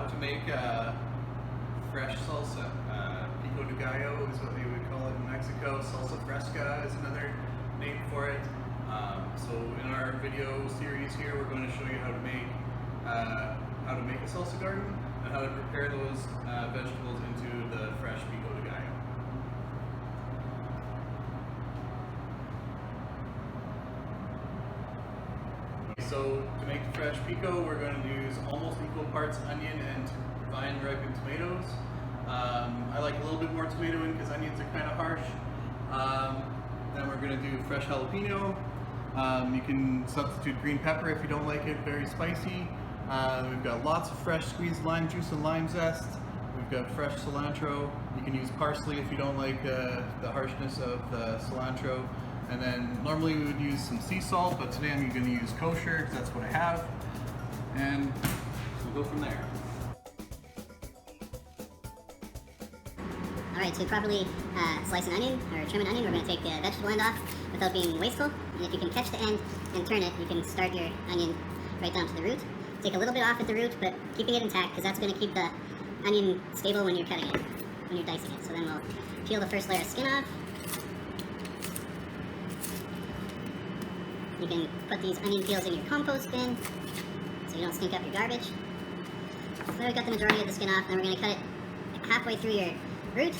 how to make fresh salsa. Pico de Gallo is what they would call it in Mexico. Salsa fresca is another name for it. So in our video series here, we're going to show you how to make a salsa garden and how to prepare those vegetables into the fresh Pico de Gallo. So to make the fresh pico, we're going to use almost equal parts onion and vine ripened tomatoes. I like a little bit more tomato in because onions are kind of harsh. Then we're going to do fresh jalapeno. You can substitute green pepper if you don't like it very spicy. We've got lots of fresh squeezed lime juice and lime zest. We've got fresh cilantro. You can use parsley if you don't like the harshness of the cilantro. And then normally we would use some sea salt, but today I'm going to use kosher because that's what I have. And we'll go from there. Alright, to properly slice an onion, or trim an onion, we're going to take the vegetable end off without being wasteful. And if you can catch the end and turn it, you can start your onion right down to the root. Take a little bit off at the root, but keeping it intact, because that's going to keep the onion stable when you're cutting it, when you're dicing it. So then we'll peel the first layer of skin off. You can put these onion peels in your compost bin, so you don't stink up your garbage. So then we've got the majority of the skin off, and then we're going to cut it halfway through your root.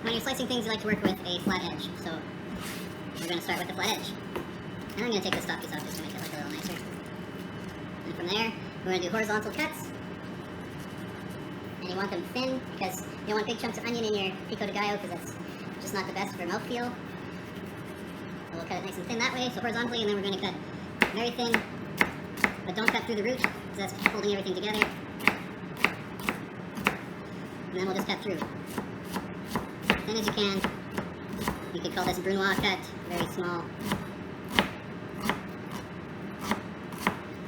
When you're slicing things, you like to work with a flat edge, so we're going to start with the flat edge. And I'm going to take the top piece off just to make it look a little nicer. And from there, we're going to do horizontal cuts. And you want them thin, because you don't want big chunks of onion in your pico de gallo, because that's just not the best for mouthfeel. So we'll cut it nice and thin that way, so horizontally, and then we're going to cut very thin, but don't cut through the root, because that's holding everything together. And then we'll just cut through. Thin as you can. You could call this brunoise cut, very small.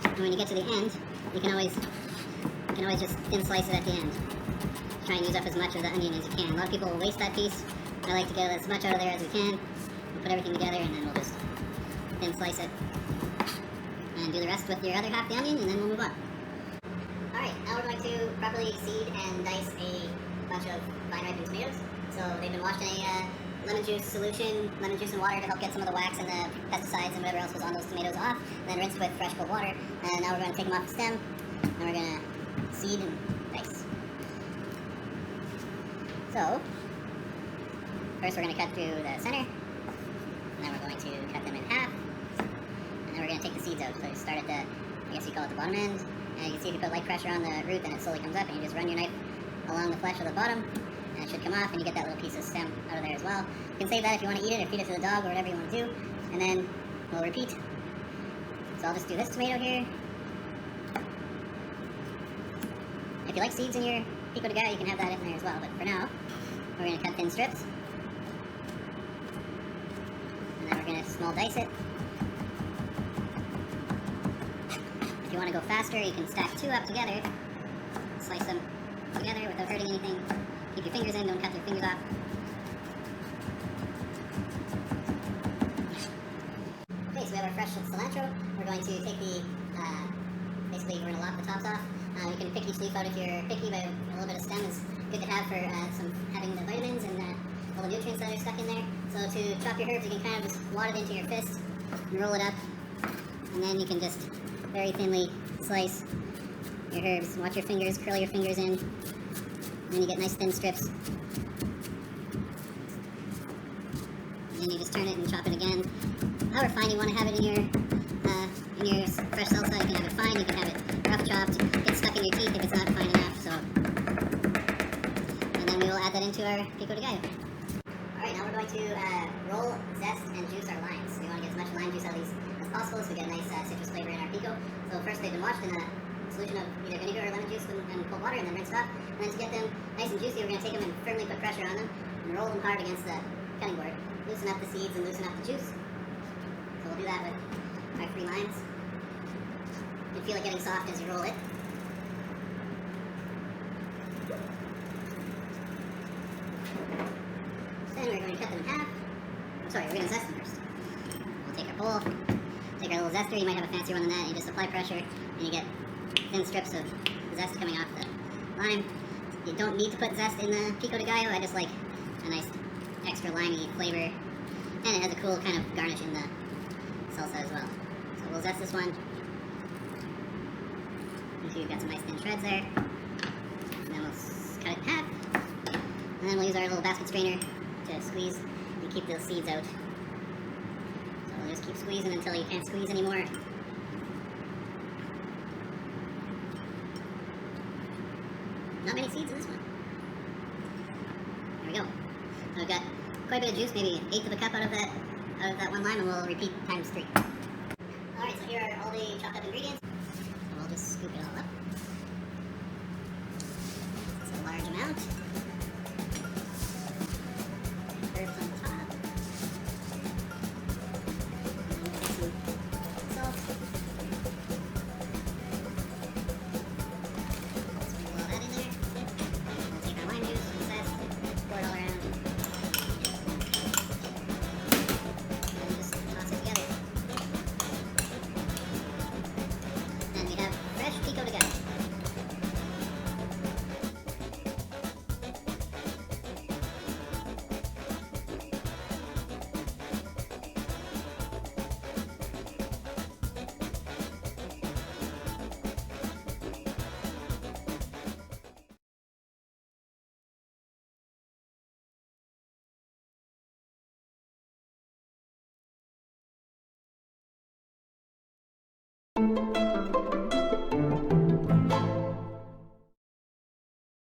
And when you get to the end, you can always just thin slice it at the end. Try and use up as much of the onion as you can. A lot of people will waste that piece. I like to get as much out of there as we can. We'll put everything together and then we'll just thin slice it. And do the rest with your other half of the onion, and then we'll move on. Alright, now we're going to properly seed and dice a bunch of vine ripened tomatoes. So they've been washed in a lemon juice solution, lemon juice and water to help get some of the wax and the pesticides and whatever else was on those tomatoes off, and then rinsed with fresh cold water. And now we're going to take them off the stem, and we're going to seed and dice. So, first we're going to cut through the center, and then we're going to cut them in half, and then we're going to take the seeds out. So you start at the, I guess you call it the bottom end, and you can see if you put light pressure on the root, then it slowly comes up, and you just run your knife along the flesh of the bottom, and it should come off, and you get that little piece of stem out of there as well. You can save that if you want to eat it, or feed it to the dog, or whatever you want to do, and then we'll repeat. So I'll just do this tomato here. If you like seeds in your pico de gallo, you can have that in there as well, but for now, we're going to cut thin strips. And then we're going to small dice it. If you want to go faster, you can stack two up together, slice them together without hurting anything. Keep your fingers in, don't cut your fingers off. Okay, so we have our fresh cilantro. We're going to take the, basically we're going to lop the tops off. You can pick each leaf out if you're picky, but a little bit of stem is good to have for having the vitamins and all the nutrients that are stuck in there. So to chop your herbs, you can kind of just wad it into your fist and roll it up. And then you can just very thinly slice your herbs. Watch your fingers, curl your fingers in. And then you get nice thin strips. And then you just turn it and chop it again. However fine you want to have it in your fresh salsa, you can have it fine, you can have it rough chopped, get stuck in your teeth if it's not fine enough, so. And then we will add that into our pico de gallo. Alright, now we're going to roll, zest, and juice our limes. So we want to get as much lime juice out of these as possible so we get a nice citrus flavor in our pico. So first they've been washed in a solution of either vinegar or lemon juice and cold water, and then rinsed off. And then to get them nice and juicy, we're going to take them and firmly put pressure on them and roll them hard against the cutting board. Loosen up the seeds and loosen up the juice. So we'll do that with our 3 limes. You can feel it getting soft as you roll it. Then we're going to cut them in half. I'm sorry, we're going to zest them first. We'll take our bowl, take our little zester. You might have a fancier one than that. You just apply pressure and you get thin strips of zest coming off the lime. You don't need to put zest in the Pico de Gallo. I just like a nice extra limey flavor. And it has a cool kind of garnish in the salsa as well. So we'll zest this one. Make sure you've got some nice thin shreds there. And then we'll cut it in half. And then we'll use our little basket strainer to squeeze and keep those seeds out. So we'll just keep squeezing until you can't squeeze anymore. Not many seeds in this one. There we go. So we've got quite a bit of juice, maybe 1/8 of a cup out of that one lime, and we'll repeat times 3. Alright, so here are all the chopped up ingredients. So we'll just scoop it all up. It's a large amount.